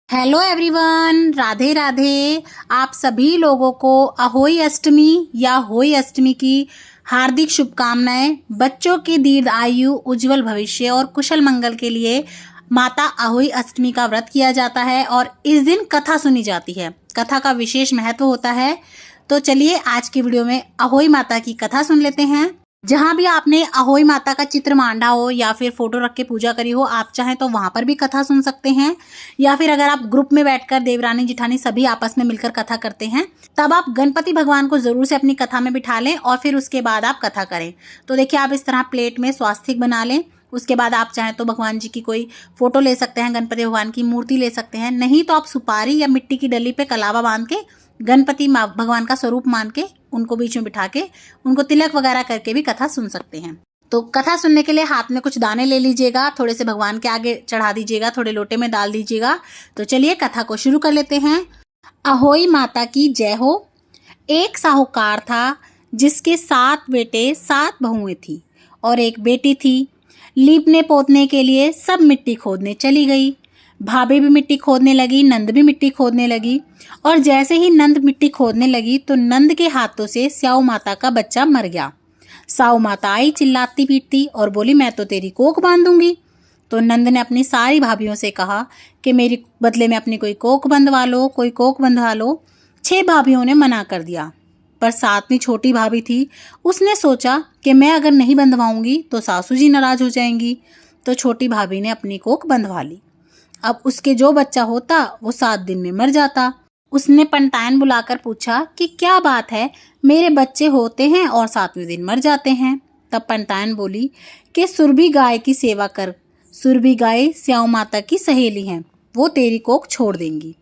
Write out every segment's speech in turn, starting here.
Hello everyone, Radhe Radhe. आप सभी लोगों को अहोई अष्टमी या होई अष्टमी की हार्दिक शुभकामनाएं। बच्चों की दीर्घ आयु, उज्जवल भविष्य और कुशल मंगल के लिए माता अहोई अष्टमी का व्रत किया जाता है और इस दिन कथा सुनी जाती है। कथा का विशेष महत्व होता है। तो चलिए आज की वीडियो में अहोई माता की कथा सुन लेते हैं। जहाँ भी आपने अहोई माता का चित्र मांडा हो या फिर फोटो रख के पूजा करी हो, आप चाहें तो वहां पर भी कथा सुन सकते हैं, या फिर अगर आप ग्रुप में बैठकर देवरानी जिठानी सभी आपस में मिलकर कथा करते हैं, तब आप गणपति भगवान को जरूर से अपनी कथा में बिठा लें और फिर उसके बाद आप कथा करें। तो देखिए, आप इस तरह प्लेट में स्वास्तिक बना लें। उसके बाद आप चाहें तो भगवान जी की कोई फोटो ले सकते हैं, गणपति भगवान की मूर्ति ले सकते हैं, नहीं तो आप सुपारी या मिट्टी की डली पे कलावा बांध के गणपति भगवान का स्वरूप मान के उनको बीच में बिठा के उनको तिलक वगैरह करके भी कथा सुन सकते हैं। तो कथा सुनने के लिए हाथ में कुछ दाने ले लीजिएगा, थोड़े से भगवान के आगे चढ़ा दीजिएगा, थोड़े लोटे में डाल दीजिएगा। तो चलिए कथा को शुरू कर लेते हैं। अहोई माता की जय हो। एक साहूकार था जिसके 7 बेटे 7 बहुएं थी और एक बेटी थी। लीपने पोतने के लिए सब मिट्टी खोदने चली गई। भाभी भी मिट्टी खोदने लगी, नंद भी मिट्टी खोदने लगी। और जैसे ही नंद मिट्टी खोदने लगी तो नंद के हाथों से स्याऊ माता का बच्चा मर गया। साऊ माता आई चिल्लाती पीटती और बोली, मैं तो तेरी कोख बांधूंगी। तो नंद ने अपनी सारी भाभियों से कहा कि मेरी बदले में अपनी कोई कोख बंधवा लो, कोई कोख बंधवा लो। 6 भाभियों ने मना कर दिया, पर 7वीं छोटी भाभी थी। उसने सोचा कि मैं अगर नहीं बंधवाऊंगी तो सासू जी नाराज हो जाएंगी। तो छोटी भाभी ने अपनी कोख बंधवा ली। अब उसके जो बच्चा होता वो 7 दिन में मर जाता। उसने पंटायन बुलाकर पूछा कि क्या बात है, मेरे बच्चे होते हैं और 7वें दिन मर जाते हैं। तब पंटायन बोली कि सुरभि गाय की सेवा कर। सुरभि गाय स्याऊ माता की सहेली हैं, वो तेरी कोख छोड़ देंगी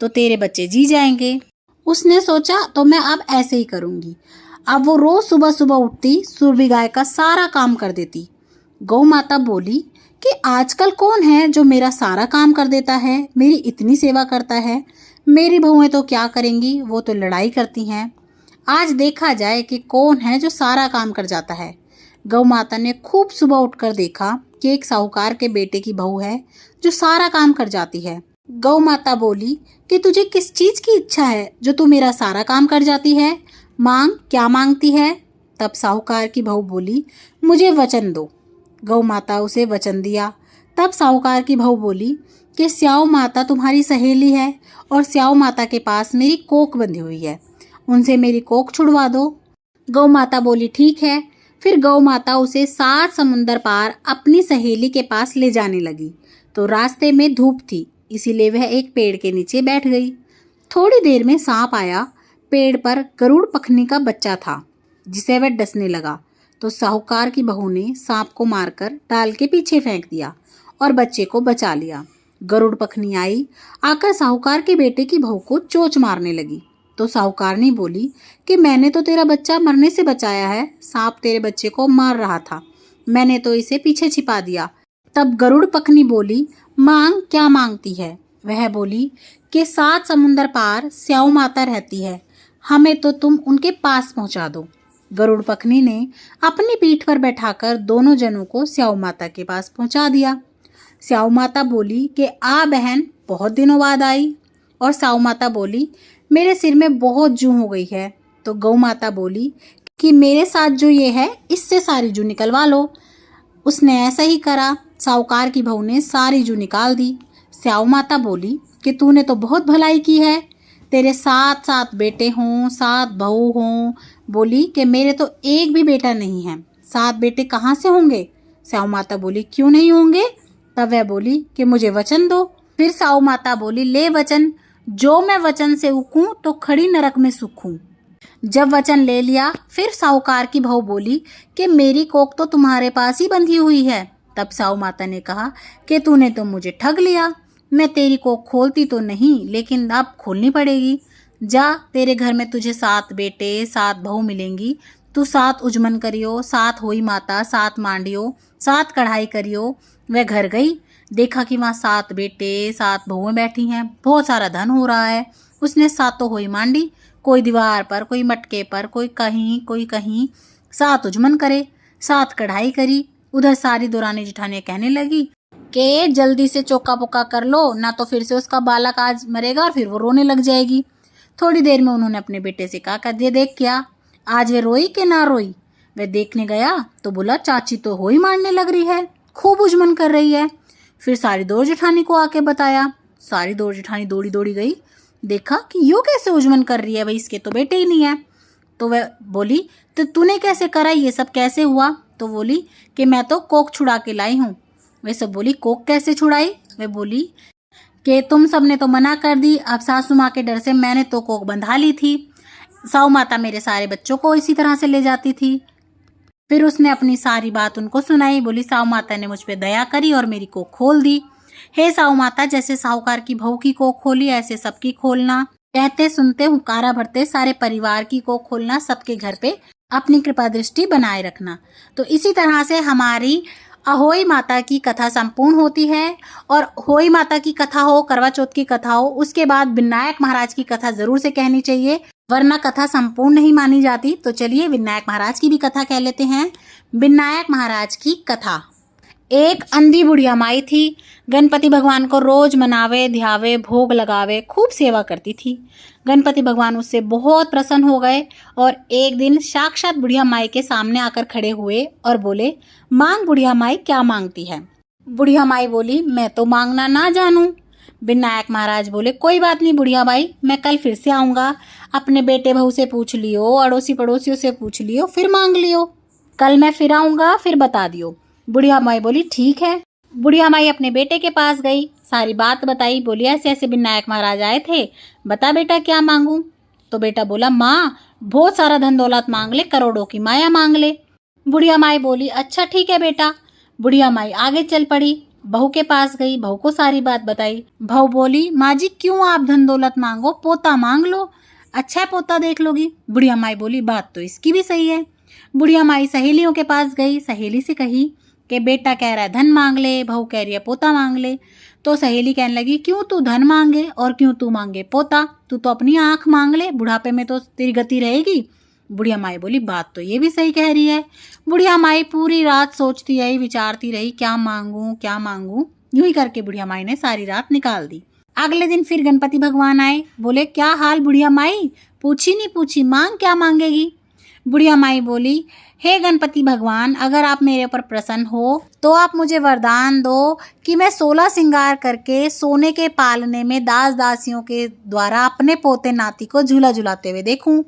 तो तेरे बच्चे जी जाएंगे। उसने सोचा तो मैं अब ऐसे ही करूंगी। अब वो रोज सुबह सुबह उठती, सुरभि गाय का सारा काम कर देती। गौ माता बोली कि आजकल कौन है जो मेरा सारा काम कर देता है, मेरी इतनी सेवा करता है। मेरी बहुएं तो क्या करेंगी, वो तो लड़ाई करती हैं। आज देखा जाए कि कौन है जो सारा काम कर जाता है। गौ माता ने खूब सुबह उठकर देखा कि एक साहूकार के बेटे की बहू है जो सारा काम कर जाती है। गौ माता बोली कि तुझे किस चीज की इच्छा है जो तू मेरा सारा काम कर जाती है, मांग, क्या मांगती है। तब साहूकार की बहू बोली, मुझे वचन दो। गौ माता उसे वचन दिया। तब साहूकार की बहू बोली कि स्याऊ माता तुम्हारी सहेली है और स्याऊ माता के पास मेरी कोख बंधी हुई है, उनसे मेरी कोख छुड़वा दो। गौ माता बोली ठीक है। फिर गौ माता उसे 7 समुंदर पार अपनी सहेली के पास ले जाने लगी। तो रास्ते में धूप थी, इसीलिए वह एक पेड़ के नीचे बैठ गई। थोड़ी देर में सांप आया। पेड़ पर गरुड़ पखनी का बच्चा था जिसे वह डसने लगा। तो साहूकार की बहू ने सांप को मारकर डाल के पीछे फेंक दिया और बच्चे को बचा लिया। गरुड़ पखनी आई, आकर साहूकार के बेटे की बहू को चोंच मारने लगी। तो साहूकारनी बोली कि मैंने तो तेरा बच्चा मरने से बचाया है, सांप तेरे बच्चे को मार रहा था, मैंने तो इसे पीछे छिपा दिया। तब गरुड़ पखनी बोली, मांग, क्या मांगती है। वह बोली कि 7 समुंदर पार स्याऊ माता रहती है, हमें तो तुम उनके पास पहुंचा दो। गरुड़ पखनी ने अपनी पीठ पर बैठाकर दोनों जनों को स्याऊ माता के पास पहुंचा दिया। स्याऊ माता बोली कि आ बहन, बहुत दिनों बाद आई। और स्याऊ माता बोली, मेरे सिर में बहुत जूं हो गई है। तो गौ माता बोली कि मेरे साथ जो ये है इससे सारी जूं निकलवा लो। उसने ऐसा ही करा। साहूकार की बहू ने सारी जूं निकाल दी। स्याऊ माता बोली कि तूने तो बहुत भलाई की है, तेरे 7 बेटे हों, 7 बहू हों। बोली कि मेरे तो एक भी बेटा नहीं है, 7 बेटे कहाँ से होंगे। स्याऊ माता बोली, क्यों नहीं होंगे। तब वह बोली कि मुझे वचन दो। फिर स्याऊ माता बोली, ले वचन, जो मैं वचन से उकूं तो खड़ी नरक में सुखूं। जब वचन ले लिया, फिर साहूकार की बहू बोली कि मेरी कोख तो तुम्हारे पास ही बंधी हुई है। तब स्याऊ माता ने कहा कि तूने तो मुझे ठग लिया, मैं तेरी कोख खोलती तो नहीं, लेकिन अब खोलनी पड़ेगी। जा, तेरे घर में तुझे 7 बेटे 7 बहू मिलेंगी। तू 7 उजमन करियो, 7 होई माता, 7 मांडियो, 7 कढ़ाई करियो। वह घर गई, देखा कि वहाँ 7 बेटे 7 बहुएं बैठी हैं, बहुत सारा धन हो रहा है। उसने 7 होई मांडी, कोई दीवार पर, कोई मटके पर, कोई कहीं 7 उजमन करे, 7 कढ़ाई करी। उधर सारी दौरानी जिठानियाँ कहने लगी कि जल्दी से चौका पुक्का कर लो, ना तो फिर से उसका बालक आज मरेगा और फिर वो रोने लग जाएगी। थोड़ी देर में उन्होंने अपने बेटे से कहा कर दे देख क्या आज वे रोई कि ना रोई। वह देखने गया तो बोला चाची तो हो ही मारने लग रही है, खूब उजमन कर रही है। फिर सारी दौड़ जेठानी को आके बताया। सारी दौड़ जेठानी दौड़ी दौड़ी गई, देखा कि यूँ कैसे उजमन कर रही है, भाई इसके तो बेटे ही नहीं है। तो वह बोली तो तूने कैसे करा, ये सब कैसे हुआ। तो बोली कि मैं तो कोक छुड़ा के लाई हूँ। वह सब बोली कोक कैसे छुड़ाई। वह बोली कि तुम सब ने तो मना कर दी, अब सासू माँ के डर से मैंने तो कोक बंधा ली थी। साऊ माता मेरे सारे बच्चों को इसी तरह से ले जाती थी। फिर उसने अपनी सारी बात उनको सुनाई। बोली साऊ माता ने मुझ पे दया करी और मेरी कोख खोल दी। हे साऊ माता, जैसे साहूकार की बहू की कोख खोली ऐसे सबकी खोलना। कहते सुनते हुकारा भरते सारे परिवार की कोख खोलना, सबके घर पे अपनी कृपा दृष्टि बनाए रखना। तो इसी तरह से हमारी अहोई माता की कथा संपूर्ण होती है। और होई माता की कथा हो, करवा चौथ की कथा हो, उसके बाद विनायक महाराज की कथा जरूर से कहनी चाहिए, वरना कथा संपूर्ण नहीं मानी जाती। तो चलिए विनायक महाराज की भी कथा कह लेते हैं। विनायक महाराज की कथा। एक अंधी बुढ़िया माई थी, गणपति भगवान को रोज मनावे ध्यावे भोग लगावे खूब सेवा करती थी। गणपति भगवान उससे बहुत प्रसन्न हो गए और एक दिन साक्षात बुढ़िया माई के सामने आकर खड़े हुए और बोले मांग बुढ़िया माई, क्या मांगती है। बुढ़िया माई बोली मैं तो मांगना ना जानूं। विनायक महाराज बोले कोई बात नहीं बुढ़िया माई, मैं कल फिर से आऊँगा, अपने बेटे बहू से पूछ लियो, अड़ोसी पड़ोसियों से पूछ लियो, फिर मांग लियो, कल मैं फिर आऊँगा, फिर बता दियो। बुढ़िया माई बोली ठीक है। बुढ़िया माई अपने बेटे के पास गई, सारी बात बताई। बोली ऐसे ऐसे विनायक महाराज आए थे, बता बेटा क्या मांगूं। तो बेटा बोला माँ बहुत सारा धन दौलत मांग ले, करोड़ों की माया मांग ले। बुढ़िया माई बोली अच्छा ठीक है बेटा। बुढ़िया माई आगे चल पड़ी, बहू के पास गई, बहू को सारी बात बताई। बहू बोली माँ जी क्यों आप धन दौलत मांगो, पोता मांग लो, अच्छा है पोता देख लोगी। बुढ़िया माई बोली बात तो इसकी भी सही है। बुढ़िया माई सहेलियों के पास गई, सहेली से कही कि बेटा कह रहा है धन मांग ले, बहू कह रही है पोता मांग ले। तो सहेली कहने लगी क्यों तू धन मांगे और क्यों तू मांगे पोता, तू तो अपनी आंख मांग ले, बुढ़ापे में तो तेरी गति रहेगी। बुढ़िया माई बोली बात तो ये भी सही कह रही है। बुढ़िया माई पूरी रात सोचती रही, विचारती रही क्या मांगूं क्या मांगूं। यूं ही करके बुढ़िया माई ने सारी रात निकाल दी। अगले दिन फिर गणपति भगवान आए। बोले क्या हाल बुढ़िया माई, पूछी नहीं पूछी, मांग क्या मांगेगी। बुढ़िया माई बोली हे गणपति भगवान, अगर आप मेरे ऊपर प्रसन्न हो तो आप मुझे वरदान दो कि मैं 16 श्रृंगार करके सोने के पालने में दास दासियों के द्वारा अपने पोते नाती को झूला झुलाते हुए देखूं।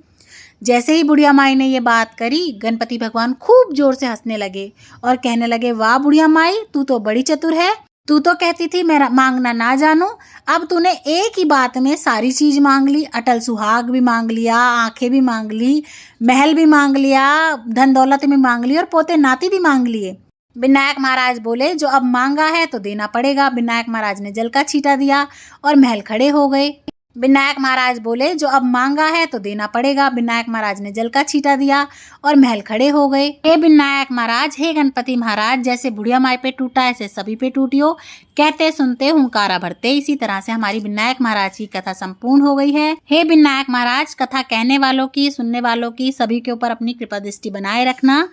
जैसे ही बुढ़िया माई ने ये बात करी, गणपति भगवान खूब जोर से हंसने लगे और कहने लगे वाह बुढ़िया माई, तू तो बड़ी चतुर है, तू तो कहती थी मैं मांगना ना जानू, अब तूने एक ही बात में सारी चीज मांग ली, अटल सुहाग भी मांग लिया, आंखें भी मांग ली, महल भी मांग लिया, धन दौलत भी मांग ली और पोते नाती भी मांग लिए। विनायक महाराज बोले जो अब मांगा है तो देना पड़ेगा। विनायक महाराज ने जल का छींटा दिया और महल खड़े हो गए। विनायक महाराज बोले जो अब मांगा है तो देना पड़ेगा। विनायक महाराज ने जल का छींटा दिया और महल खड़े हो गए। हे विनायक महाराज, हे गणपति महाराज, जैसे बुढ़िया माई पे टूटा ऐसे सभी पे टूटियो। कहते सुनते हुंकारा भरते, इसी तरह से हमारी विनायक महाराज की कथा संपूर्ण हो गई है। हे विनायक महाराज, कथा कहने वालों की, सुनने वालों की, सभी के ऊपर अपनी कृपा दृष्टि बनाए रखना।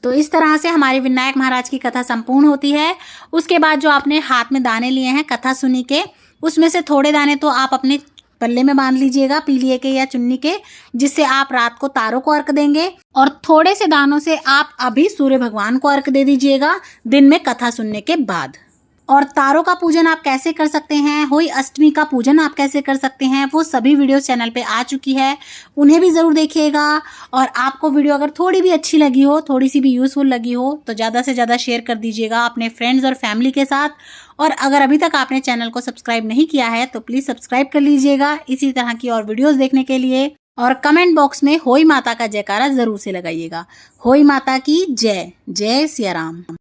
तो इस तरह से हमारे विनायक महाराज की कथा संपूर्ण होती है। उसके बाद जो आपने हाथ में दाने लिए हैं कथा सुनी के, उसमें से थोड़े दाने तो आप अपने पल्ले में बांध लीजिएगा, पीलिए के या चुन्नी के, जिससे आप रात को तारों को अर्घ देंगे। और थोड़े से दानों से आप अभी सूर्य भगवान को अर्घ दे दीजिएगा दिन में कथा सुनने के बाद। और तारों का पूजन आप कैसे कर सकते हैं, होई अष्टमी का पूजन आप कैसे कर सकते हैं, वो सभी वीडियोस चैनल पे आ चुकी है, उन्हें भी ज़रूर देखिएगा। और आपको वीडियो अगर थोड़ी भी अच्छी लगी हो, थोड़ी सी भी यूज़फुल लगी हो, तो ज़्यादा से ज़्यादा शेयर कर दीजिएगा अपने फ्रेंड्स और फैमिली के साथ। और अगर अभी तक आपने चैनल को सब्सक्राइब नहीं किया है तो प्लीज़ सब्सक्राइब कर लीजिएगा इसी तरह की और वीडियोज़ देखने के लिए। और कमेंट बॉक्स में होई माता का जयकारा ज़रूर से लगाइएगा। होई माता की जय। जय सिया राम।